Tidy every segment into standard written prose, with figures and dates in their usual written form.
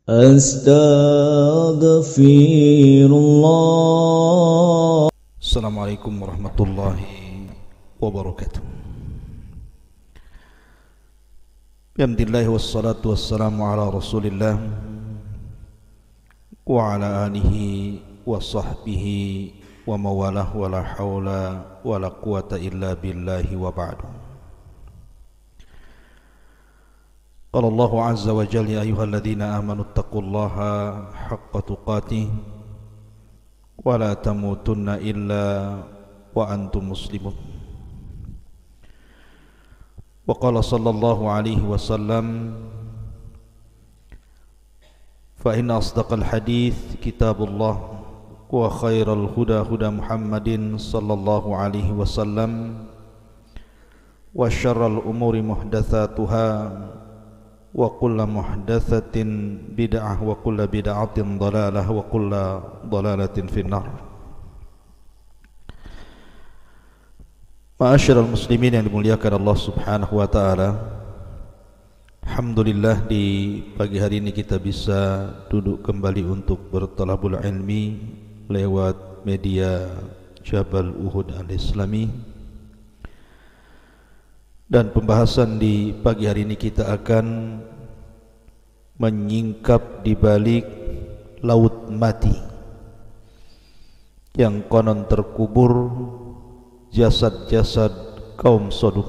Astaghfirullah. Assalamualaikum warahmatullahi wabarakatuh. Alhamdulillah wassalatu wassalamu ala Rasulillah wa ala alihi wa sahbihi wa mawalah wa la hawla wa la quwata illa billahi wa ba'du. Qala Allahu azza wa jalla ya ayyuhalladzina amanu taqullaha haqqa tuqatih wa la tamutunna illa wa antum muslimun. Wa qala sallallahu alaihi wasallam fa inna asdaqal hadits kitabullah wa khairal huda huda Muhammadin sallallahu alaihi wasallam wa syarral umuri muhdatsatuha wa kullu muhdatsatin bid'ah wa kullu bid'atin dhalalah wa kullu dhalalatin finnar. Ma'asyiral muslimin yang dimuliakan Allah Subhanahu wa taala, alhamdulillah di pagi hari ini kita bisa duduk kembali untuk bertalabul ilmi lewat media Jabal Uhud Al-Islami. Dan pembahasan di pagi hari ini kita akan menyingkap di balik laut mati yang konon terkubur jasad-jasad kaum Sodom.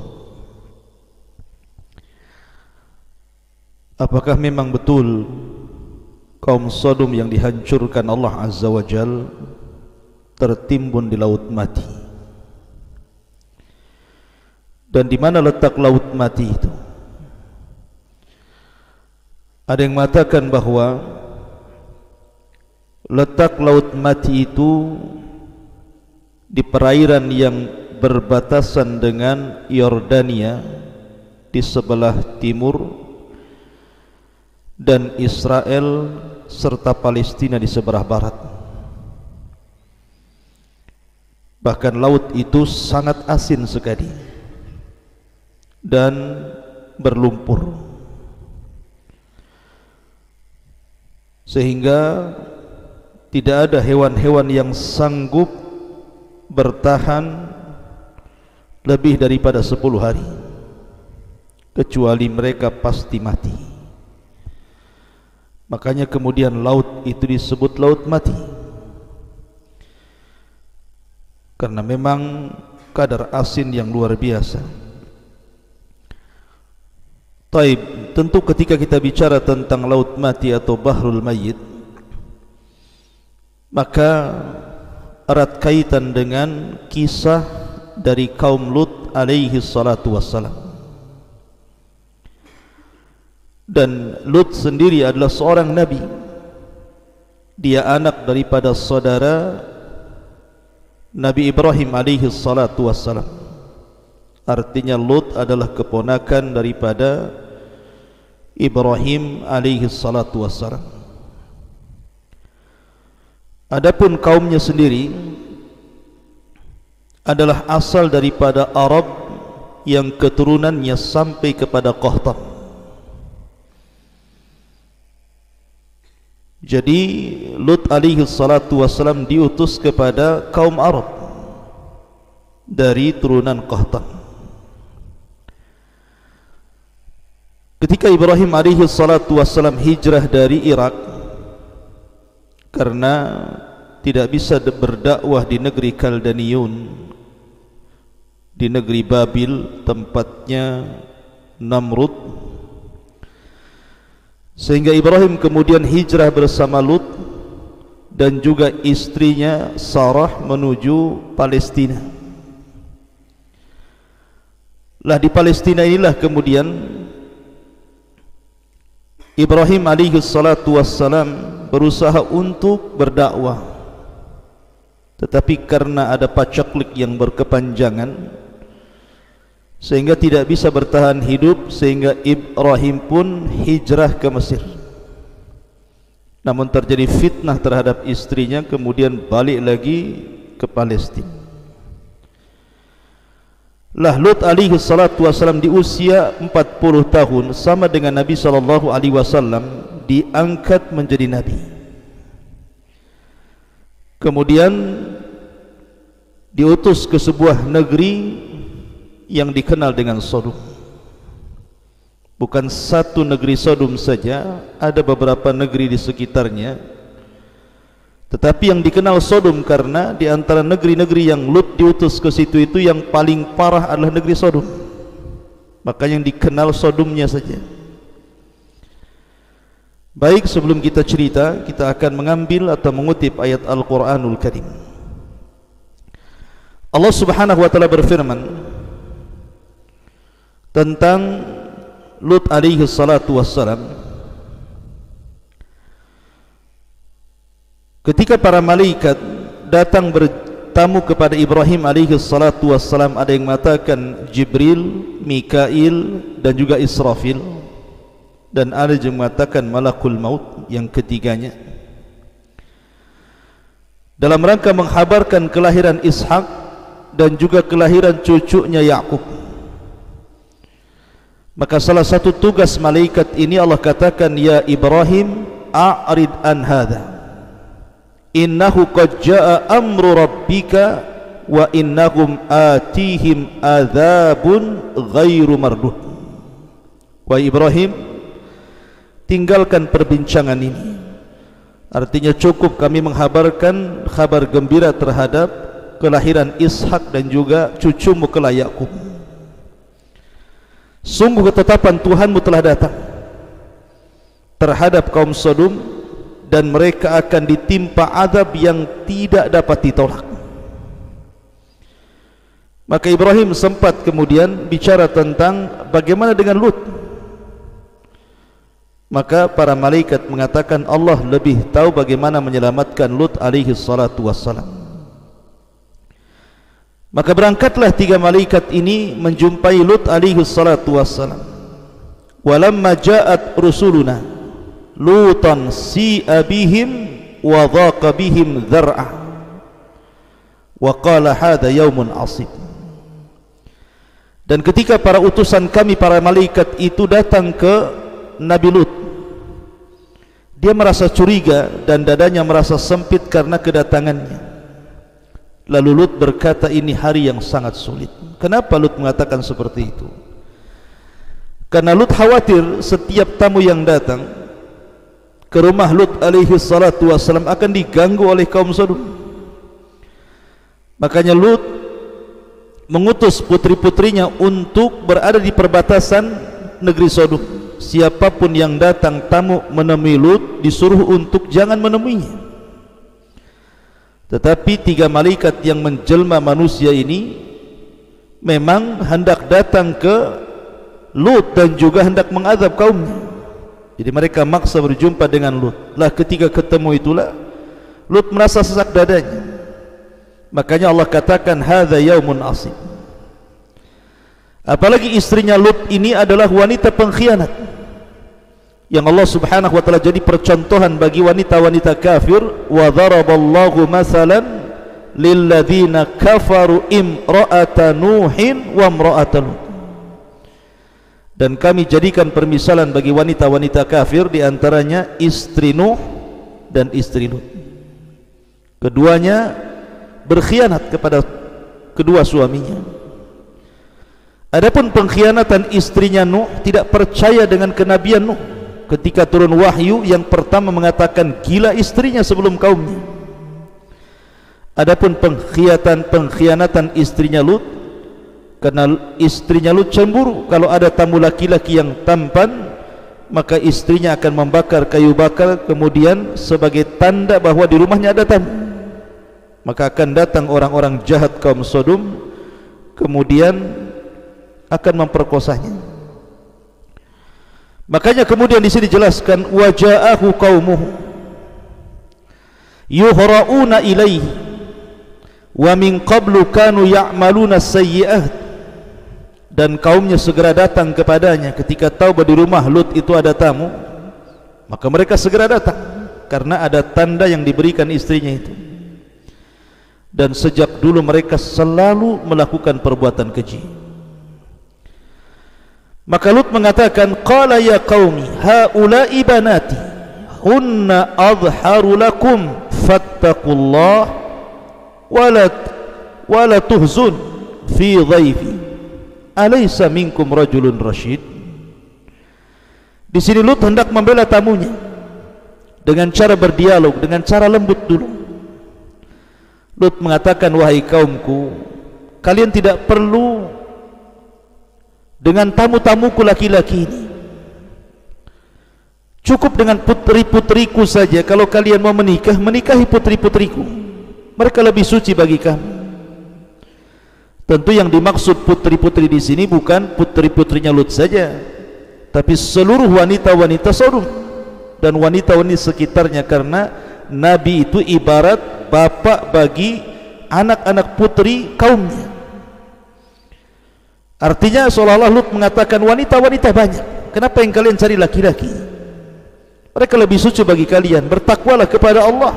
Apakah memang betul kaum Sodom yang dihancurkan Allah Azza wa Jal tertimbun di laut mati? Dan di mana letak laut mati itu? Ada yang mengatakan bahwa letak laut mati itu di perairan yang berbatasan dengan Yordania di sebelah timur dan Israel serta Palestina di sebelah barat. Bahkan laut itu sangat asin sekali dan berlumpur, sehingga tidak ada hewan-hewan yang sanggup bertahan lebih daripada 10 hari, kecuali mereka pasti mati. Makanya kemudian laut itu disebut laut mati, karena memang kadar asin yang luar biasa. Taib, tentu ketika kita bicara tentang laut mati atau Bahrul Mayyit, maka erat kaitan dengan kisah dari kaum Lut alaihi salatu wassalam. Dan Lut sendiri adalah seorang nabi. Dia anak daripada saudara Nabi Ibrahim alaihi salatu wassalam. Artinya Lut adalah keponakan daripada Ibrahim alaihi salatu wassalam. Adapun kaumnya sendiri adalah asal daripada Arab yang keturunannya sampai kepada Qahtan. Jadi Lut alaihi salatu wassalam diutus kepada kaum Arab dari turunan Qahtan. Ketika Ibrahim alaihi salatu wassalam hijrah dari Irak, karena tidak bisa berdakwah di negeri Kaldaniun, di negeri Babil tempatnya Namrud, sehingga Ibrahim kemudian hijrah bersama Lut dan juga istrinya Sarah menuju Palestina. Lah di Palestina inilah kemudian Ibrahim alaihi salatu wassalam berusaha untuk berdakwah, tetapi karena ada pacaklik yang berkepanjangan sehingga tidak bisa bertahan hidup, sehingga Ibrahim pun hijrah ke Mesir. Namun terjadi fitnah terhadap istrinya, kemudian balik lagi ke Palestina. Lah Lut alaihi salatu wasallam di usia 40 tahun sama dengan Nabi sallallahu alaihi wasallam diangkat menjadi nabi. Kemudian diutus ke sebuah negeri yang dikenal dengan Sodom. Bukan satu negeri Sodom saja, ada beberapa negeri di sekitarnya. Tetapi yang dikenal Sodom karena di antara negeri-negeri yang Lut diutus ke situ itu yang paling parah adalah negeri Sodom. Maka yang dikenal Sodomnya saja. Baik, sebelum kita cerita, kita akan mengambil atau mengutip ayat Al-Quranul Karim. Allah Subhanahu wa ta'ala berfirman tentang Lut alaihi salatu wassalam, ketika para malaikat datang bertamu kepada Ibrahim alaihi salatu wassalam, ada yang mengatakan Jibril, Mikail dan juga Israfil, dan ada yang mengatakan Malakul Maut yang ketiganya, dalam rangka menghabarkan kelahiran Ishak dan juga kelahiran cucunya Yakub. Maka salah satu tugas malaikat ini Allah katakan, ya Ibrahim, a'rid an hadha, innahu qad jaa amru rabbika wa innahum atihim adzabun ghairu mardud. Wa Ibrahim, tinggalkan perbincangan ini. Artinya cukup kami menghabarkan kabar gembira terhadap kelahiran Ishak dan juga cucumu kelak Yakub. Sungguh ketetapan Tuhanmu telah datang terhadap kaum Sodom, dan mereka akan ditimpa azab yang tidak dapat ditolak. Maka Ibrahim sempat kemudian bicara tentang bagaimana dengan Lut. Maka para malaikat mengatakan Allah lebih tahu bagaimana menyelamatkan Lut alaihi salatu wassalam. Maka berangkatlah tiga malaikat ini menjumpai Lut alaihi salatu wassalam. Walamma ja'at rusuluna Lutan si'a bihim wa dhaqa bihim dhar'a wa qala hadha yaumun asib. Dan ketika para utusan kami, para malaikat itu datang ke Nabi Lut, dia merasa curiga dan dadanya merasa sempit karena kedatangannya. Lalu Lut berkata, ini hari yang sangat sulit. Kenapa Lut mengatakan seperti itu? Karena Lut khawatir setiap tamu yang datang ke rumah Lut alaihi salatu wassalam akan diganggu oleh kaum Sodom. Makanya Lut mengutus putri-putrinya untuk berada di perbatasan negeri Sodom. Siapapun yang datang tamu menemui Lut disuruh untuk jangan menemuinya. Tetapi tiga malaikat yang menjelma manusia ini memang hendak datang ke Lut dan juga hendak mengadab kaumnya. Jadi mereka maksa berjumpa dengan Lut. Lah ketika ketemu itulah Lut merasa sesak dadanya. Makanya Allah katakan hadza yaumun asib. Apalagi istrinya Lut ini adalah wanita pengkhianat yang Allah Subhanahu wa taala jadi percontohan bagi wanita-wanita kafir. Wa daraballahu masalan lilladzina kafaru imra'ata nuhin wa imra'ata lut. Dan kami jadikan permisalan bagi wanita-wanita kafir, di antaranya istri Nuh dan istri Lut. Keduanya berkhianat kepada kedua suaminya. Adapun pengkhianatan istrinya Nuh, tidak percaya dengan kenabian Nuh. Ketika turun wahyu, yang pertama mengatakan gila istrinya sebelum kaumnya. Adapun pengkhianatan istrinya Lut, karena istrinya Lut cemburu kalau ada tamu laki-laki yang tampan, maka istrinya akan membakar kayu bakar kemudian sebagai tanda bahwa di rumahnya ada tamu. Maka akan datang orang-orang jahat kaum Sodom kemudian akan memperkosanya. Makanya kemudian di sini dijelaskan waja'ahu qaumuhu yuhra'una ilaihi wa min qablu kanu ya'maluna sayyi'at. Dan kaumnya segera datang kepadanya ketika tahu bahwa di rumah Lut itu ada tamu, maka mereka segera datang karena ada tanda yang diberikan istrinya itu. Dan sejak dulu mereka selalu melakukan perbuatan keji. Maka Lut mengatakan, qala ya qaumi haula'i banati hunna adharu lakum fattaqullah wala tuhzun fi dhaifi alaysa minkum rajulun rasyid. Di sini Lut hendak membela tamunya dengan cara berdialog, dengan cara lembut dulu. Lut mengatakan, wahai kaumku, kalian tidak perlu dengan tamu-tamuku laki-laki ini. Cukup dengan putri-putriku saja. Kalau kalian mau menikah, menikahi putri-putriku. Mereka lebih suci bagi kami. Tentu yang dimaksud putri-putri di sini bukan putri-putrinya Lut saja, tapi seluruh wanita-wanita Sodom dan wanita-wanita sekitarnya, karena Nabi itu ibarat bapak bagi anak-anak putri kaumnya. Artinya seolah-olah Lut mengatakan, wanita-wanita banyak, kenapa yang kalian cari laki-laki? Mereka lebih suci bagi kalian. Bertakwalah kepada Allah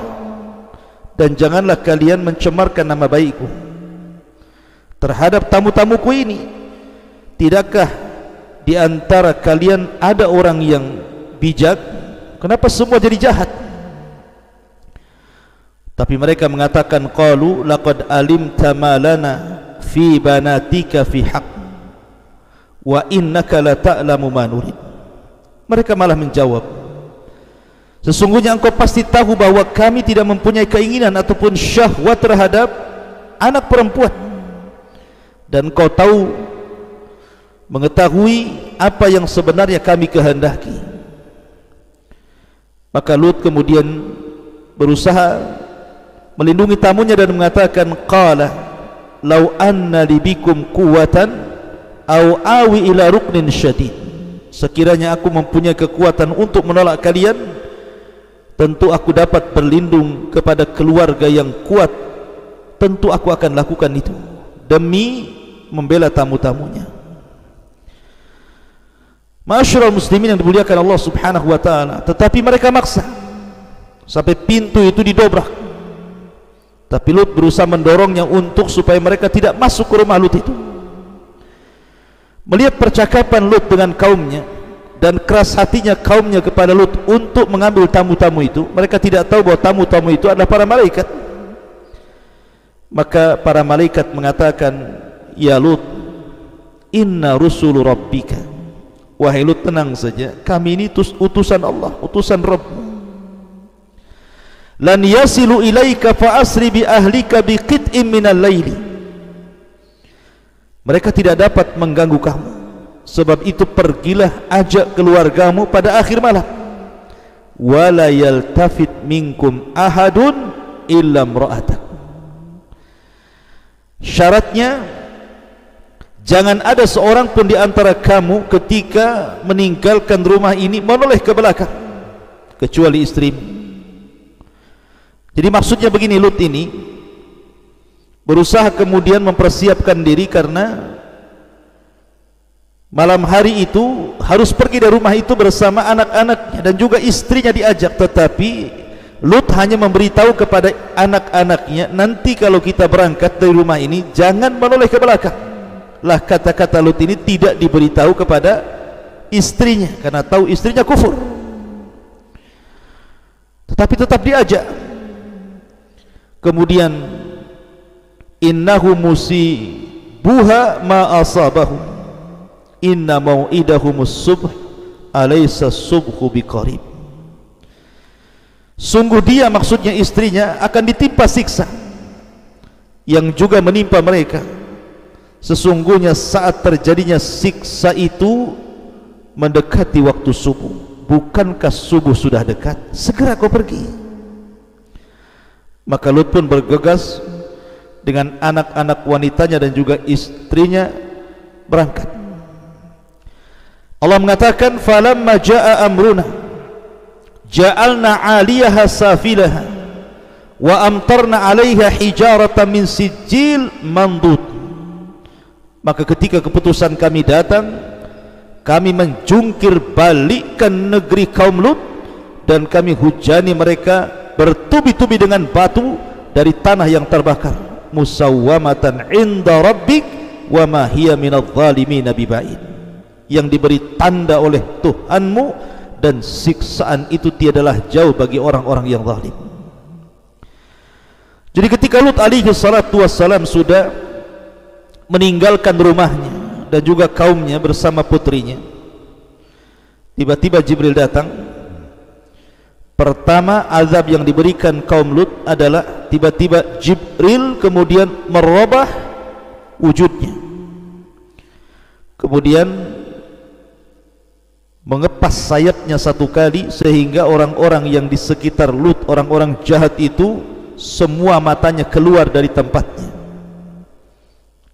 dan janganlah kalian mencemarkan nama baikku terhadap tamu-tamuku ini. Tidakkah di antara kalian ada orang yang bijak? Kenapa semua jadi jahat? Tapi mereka mengatakan, qalu laqad alimta ma lana fi banatika fi haqq wa innaka la ta'lamu ma nurid. Mereka malah menjawab, sesungguhnya engkau pasti tahu bahwa kami tidak mempunyai keinginan ataupun syahwat terhadap anak perempuan, dan engkau tahu, mengetahui apa yang sebenarnya kami kehendaki. Maka Lut kemudian berusaha melindungi tamunya dan mengatakan, qala law anna li bikum quwwatan aw awi ila ruknin syadid. Sekiranya aku mempunyai kekuatan untuk menolak kalian, tentu aku dapat berlindung kepada keluarga yang kuat. Tentu aku akan lakukan itu demi membela tamu-tamunya. Ma'asyiral muslimin yang dimuliakan Allah Subhanahu wa taala, tetapi mereka maksa sampai pintu itu didobrak. Tapi Lut berusaha mendorongnya untuk supaya mereka tidak masuk ke rumah Lut itu. Melihat percakapan Lut dengan kaumnya dan keras hatinya kaumnya kepada Lut untuk mengambil tamu-tamu itu, mereka tidak tahu bahwa tamu-tamu itu adalah para malaikat. Maka para malaikat mengatakan, ya Lut, inna rusulu rabbika. Wahai Lut, tenang saja, kami ini utusan Allah, utusan Rabb. Lan yasilu ilaika fa asri bi ahlika bi qit'in minal laili. Mereka tidak dapat mengganggu kamu, sebab itu pergilah ajak keluargamu pada akhir malam. Wala yaltafit minkum ahadun illa imra'atak. Syaratnya, jangan ada seorang pun di antara kamu ketika meninggalkan rumah ini menoleh ke belakang kecuali istrimu. Jadi maksudnya begini, Lut ini berusaha kemudian mempersiapkan diri karena malam hari itu harus pergi dari rumah itu bersama anak-anaknya dan juga istrinya diajak. Tetapi Lut hanya memberitahu kepada anak-anaknya, nanti kalau kita berangkat dari rumah ini jangan menoleh ke belakang. Lah kata-kata Lut ini tidak diberitahu kepada istrinya karena tahu istrinya kufur, tetapi tetap diajak. Kemudian innahu musibuha ma asabahu inna mau'idahumus subh alaysa subhu biqarib. Sungguh dia, maksudnya istrinya, akan ditimpa siksa yang juga menimpa mereka. Sesungguhnya saat terjadinya siksa itu mendekati waktu subuh. Bukankah subuh sudah dekat? Segera kau pergi. Maka Lut pun bergegas dengan anak-anak wanitanya dan juga istrinya berangkat. Allah mengatakan, falamma jaa amruna ja'alna 'aliyaha safilaha wa amtarna 'alaiha hijaratan min sijil mandud. Maka ketika keputusan kami datang, kami menjungkir balikkan negeri kaum Lut dan kami hujani mereka bertubi-tubi dengan batu dari tanah yang terbakar. Musawwamatan 'inda rabbik wa ma hiya minadh dhalimin bibaid. Yang diberi tanda oleh Tuhanmu dan siksaan itu tiadalah jauh bagi orang-orang yang zalim. Jadi ketika Lut alaihi salatu wassalam sudah meninggalkan rumahnya dan juga kaumnya bersama putrinya, tiba-tiba Jibril datang. Pertama azab yang diberikan kaum Lut adalah tiba-tiba Jibril kemudian merubah wujudnya, kemudian mengepas sayapnya satu kali sehingga orang-orang yang di sekitar Lut, orang-orang jahat itu, semua matanya keluar dari tempatnya.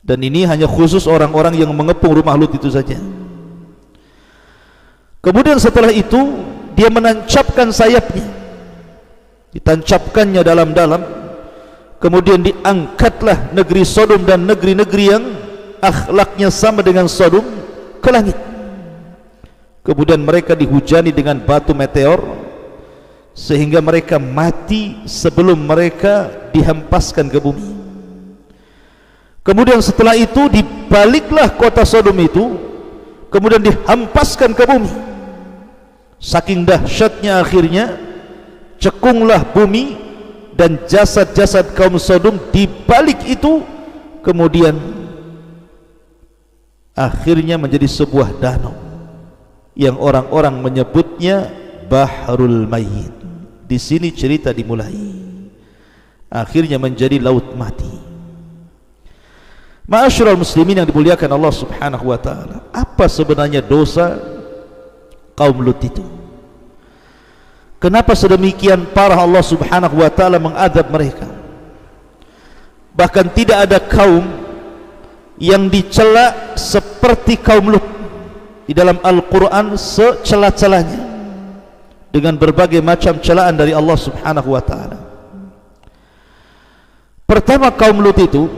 Dan ini hanya khusus orang-orang yang mengepung rumah Lut itu saja. Kemudian setelah itu dia menancapkan sayapnya, ditancapkannya dalam-dalam, kemudian diangkatlah negeri Sodom dan negeri-negeri yang akhlaknya sama dengan Sodom ke langit. Kemudian mereka dihujani dengan batu meteor sehingga mereka mati sebelum mereka dihempaskan ke bumi. Kemudian setelah itu dibaliklah kota Sodom itu, kemudian dihempaskan ke bumi. Saking dahsyatnya akhirnya cekunglah bumi dan jasad-jasad kaum Sodom dibalik itu, kemudian akhirnya menjadi sebuah danau yang orang-orang menyebutnya Bahrul Mayyit. Di sini cerita dimulai, akhirnya menjadi laut mati. Ma'asyiral muslimin yang dimuliakan Allah Subhanahu wa taala, apa sebenarnya dosa kaum Lut itu? Kenapa sedemikian parah Allah Subhanahu wa taala mengadab mereka? Bahkan tidak ada kaum yang dicela seperti kaum Lut di dalam Al-Quran secela-celanya, dengan berbagai macam celaan dari Allah Subhanahu wa taala. Pertama, kaum Lut itu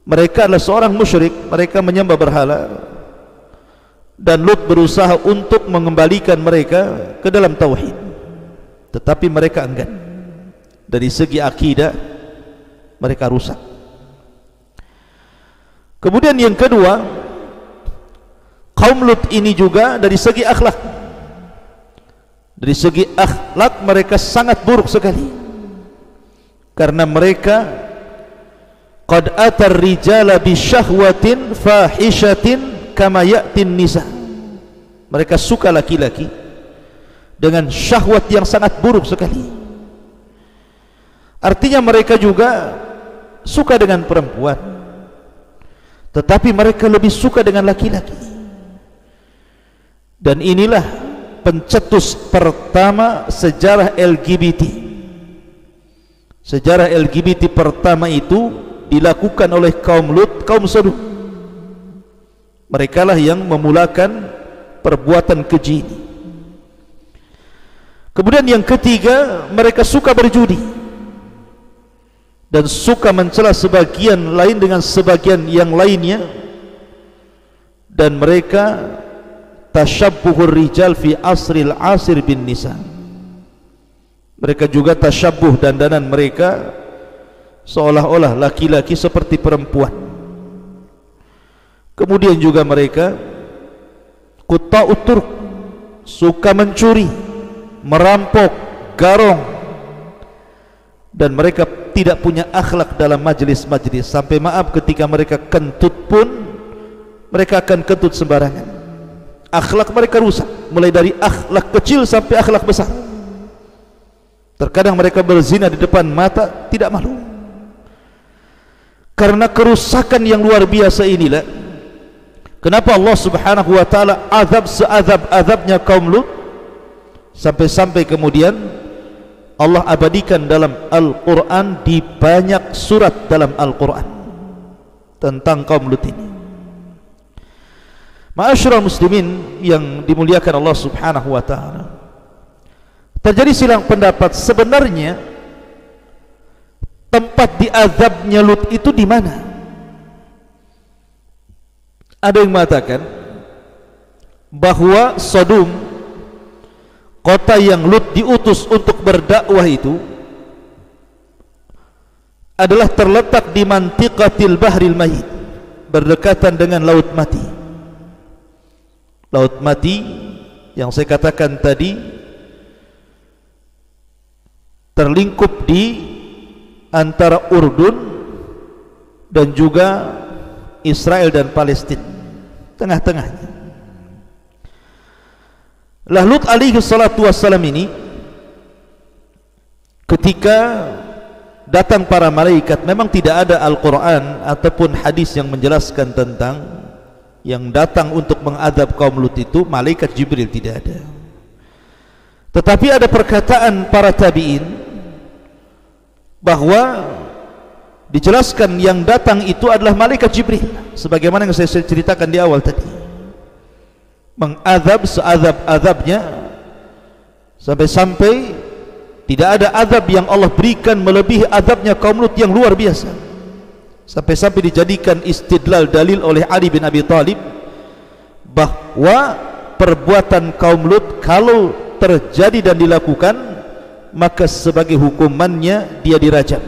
mereka adalah seorang musyrik, mereka menyembah berhala, dan Lut berusaha untuk mengembalikan mereka ke dalam tauhid, tetapi mereka enggan. Dari segi akidah mereka rusak. Kemudian yang kedua, kaum Lut ini juga dari segi akhlak, dari segi akhlak mereka sangat buruk sekali, karena mereka qad atar rijala bi syahwatin fahishatin kama ya'tin nisa. Mereka suka laki-laki dengan syahwat yang sangat buruk sekali. Artinya mereka juga suka dengan perempuan, tetapi mereka lebih suka dengan laki-laki. Dan inilah pencetus pertama sejarah LGBT. Sejarah LGBT pertama itu dilakukan oleh kaum Lut, kaum Sodom. Mereka lah yang memulakan perbuatan keji ini. Kemudian yang ketiga, mereka suka berjudi dan suka mencela sebagian lain dengan sebagian yang lainnya, dan mereka tasyabbuhur rijal fi asril asir bin nisa. Mereka juga tasyabbuh, dandanan mereka seolah-olah laki-laki seperti perempuan. Kemudian juga mereka quta'ut turq, suka mencuri, merampok, garong, dan mereka tidak punya akhlak dalam majlis-majlis. Sampai maaf, ketika mereka kentut pun mereka akan kentut sembarangan. Akhlak mereka rusak, mulai dari akhlak kecil sampai akhlak besar. Terkadang mereka berzina di depan mata, tidak malu. Karena kerusakan yang luar biasa inilah kenapa Allah Subhanahu wa taala azab seazab-azabnya kaum Lut, sampai-sampai kemudian Allah abadikan dalam Al-Quran, di banyak surat dalam Al-Quran tentang kaum Lut ini. Ma'asyiral muslimin yang dimuliakan Allah Subhanahu wa taala, terjadi silang pendapat sebenarnya tempat diazabnya Lut itu di mana? Ada yang mengatakan bahwa Sodom, kota yang Lut diutus untuk berdakwah itu, adalah terletak di mantiqatil bahril mayyit, berdekatan dengan laut mati. Laut mati yang saya katakan tadi terlingkup di antara Urdun dan juga Israel dan Palestina, tengah-tengahnya. Lah Lut alaihi salatu wassalam ini ketika datang para malaikat, memang tidak ada Al-Quran ataupun hadis yang menjelaskan tentang yang datang untuk mengadab kaum Lut itu malaikat Jibril, tidak ada. Tetapi ada perkataan para tabi'in bahwa dijelaskan yang datang itu adalah malaikat Jibril, sebagaimana yang saya ceritakan di awal tadi, mengadab seazab-azabnya, sampai-sampai tidak ada azab yang Allah berikan melebihi azabnya kaum Lut yang luar biasa. Sampai-sampai dijadikan istidlal dalil oleh Ali bin Abi Thalib bahwa perbuatan kaum Lut kalau terjadi dan dilakukan, maka sebagai hukumannya dia dirajam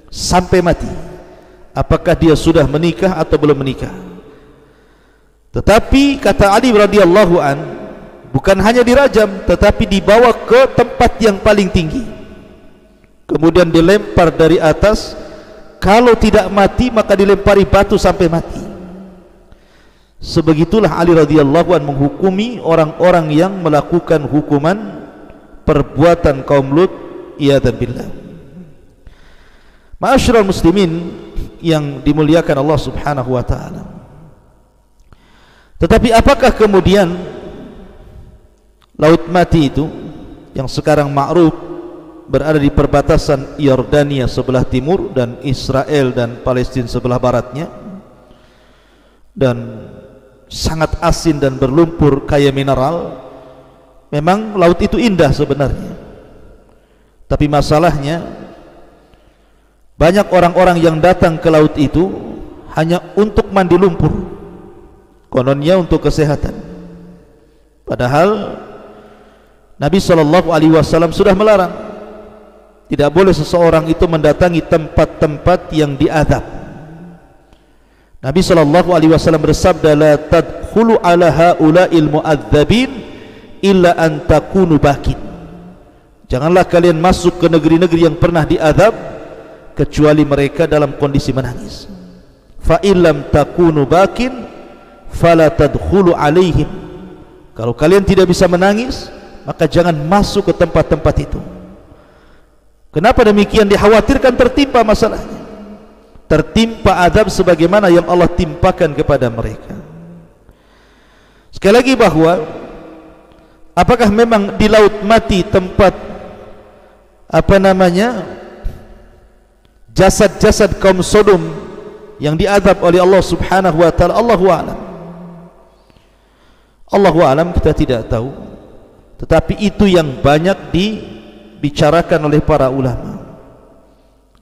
sampai mati, apakah dia sudah menikah atau belum menikah. Tetapi kata Ali radhiyallahu an, bukan hanya dirajam, tetapi dibawa ke tempat yang paling tinggi, kemudian dilempar dari atas. Kalau tidak mati maka dilempari batu sampai mati. Sebegitulah Ali radhiyallahu an menghukumi orang-orang yang melakukan hukuman perbuatan kaum Lut, iyadzan billah. Ma'asyiral muslimin yang dimuliakan Allah Subhanahu wa taala. Tetapi apakah kemudian Laut Mati itu yang sekarang ma'ruf berada di perbatasan Yordania sebelah timur dan Israel dan Palestina sebelah baratnya, dan sangat asin dan berlumpur kaya mineral. Memang laut itu indah sebenarnya, tapi masalahnya banyak orang-orang yang datang ke laut itu hanya untuk mandi lumpur, kononnya untuk kesehatan. Padahal Nabi SAW sudah melarang, tidak boleh seseorang itu mendatangi tempat-tempat yang diadab. Nabi SAW bersabda, la tadkhulu ala haula'il mu'adzabin illa an takunu bakin. Janganlah kalian masuk ke negeri-negeri yang pernah diadab kecuali mereka dalam kondisi menangis. Fa illam takunu bakin fala tadkhulu alaihim. Kalau kalian tidak bisa menangis, maka jangan masuk ke tempat-tempat itu. Kenapa demikian? Dikhawatirkan tertimpa masalahnya, tertimpa azab sebagaimana yang Allah timpakan kepada mereka. Sekali lagi, bahwa apakah memang di Laut Mati tempat jasad-jasad kaum Sodom yang diazab oleh Allah Subhanahu wa taala? Allahu a'lam. Allahu a'lam, kita tidak tahu. Tetapi itu yang banyak dibicarakan oleh para ulama,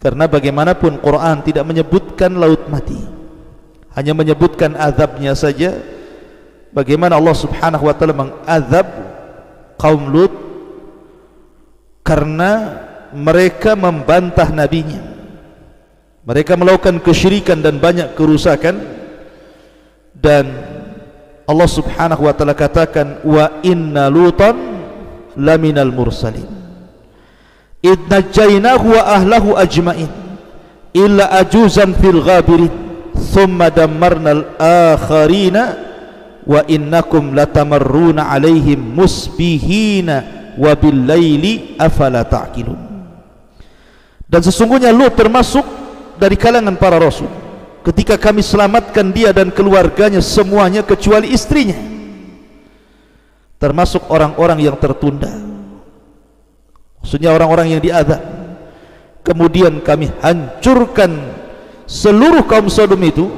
karena bagaimanapun Quran tidak menyebutkan Laut Mati, hanya menyebutkan azabnya saja. Bagaimana Allah Subhanahu wa taala mengazab kaum Lut karena mereka membantah nabinya, mereka melakukan kesyirikan dan banyak kerusakan. Dan Allah Subhanahu wa taala katakan, wa inna lutan laminal mursalin id najjaynahu wa ahlahu ajmain illa ajuzan fil ghabirin thumma dammarnal akharina wa innakum latamarruna alaihim musbihina wa bil laili afala ta'qilun. Dan sesungguhnya Lut termasuk dari kalangan para rasul. Ketika kami selamatkan dia dan keluarganya semuanya kecuali istrinya, termasuk orang-orang yang tertunda, maksudnya orang-orang yang diazab. Kemudian kami hancurkan seluruh kaum Sodom itu,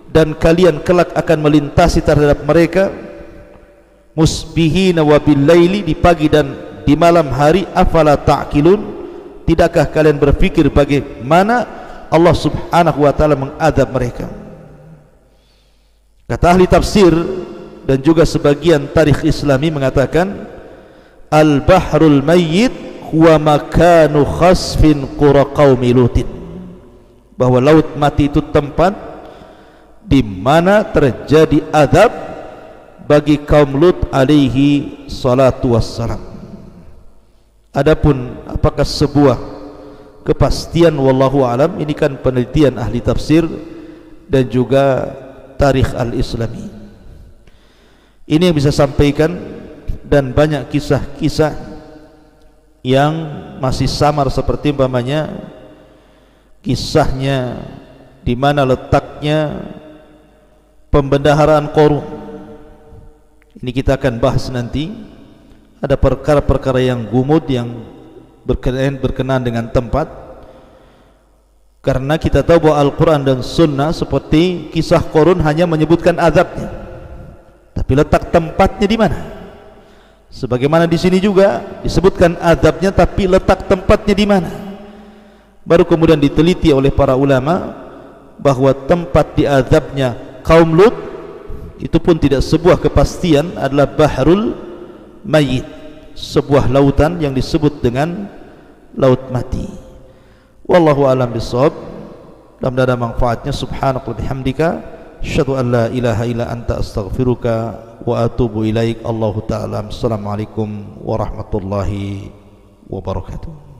dan kalian kelak akan melintasi terhadap mereka musbihina wa bil laili, di pagi dan di malam hari. Afala ta'qilun, tidakkah kalian berpikir bagaimana Allah Subhanahu wa taala mengadab mereka? Kata ahli tafsir dan juga sebagian tarikh Islami mengatakan, al-bahrul mayyit huwa makanu khasfin qura qaumi Lutin, bahwa Laut Mati itu tempat di mana terjadi azab bagi kaum Lut alaihi salatu wassalam. Adapun apakah sebuah kepastian, wallahu alam, ini kan penelitian ahli tafsir dan juga tarikh al-islami. Ini yang bisa sampaikan, dan banyak kisah-kisah yang masih samar seperti umpamanya kisahnya di mana letaknya pembendaharaan Qarun. Ini kita akan bahas nanti. Ada perkara-perkara yang gumut yang berkenaan dengan tempat, karena kita tahu bahwa Al-Quran dan Sunnah seperti kisah Qarun hanya menyebutkan azabnya, tapi letak tempatnya di mana? Sebagaimana di sini juga disebutkan azabnya, tapi letak tempatnya di mana? Baru kemudian diteliti oleh para ulama bahwa tempat diazabnya kaum Lut itu pun tidak sebuah kepastian, adalah Bahrul Mayyit, sebuah lautan yang disebut dengan laut mati. Wallahu a'lam bishawab. Mudah-mudahan ada manfaatnya. Subhanaka wa bihamdika, asyhadu an la ilaha illa anta, astaghfiruka wa atubu ilaik. Allahu ta'ala. Assalamualaikum warahmatullahi wabarakatuh.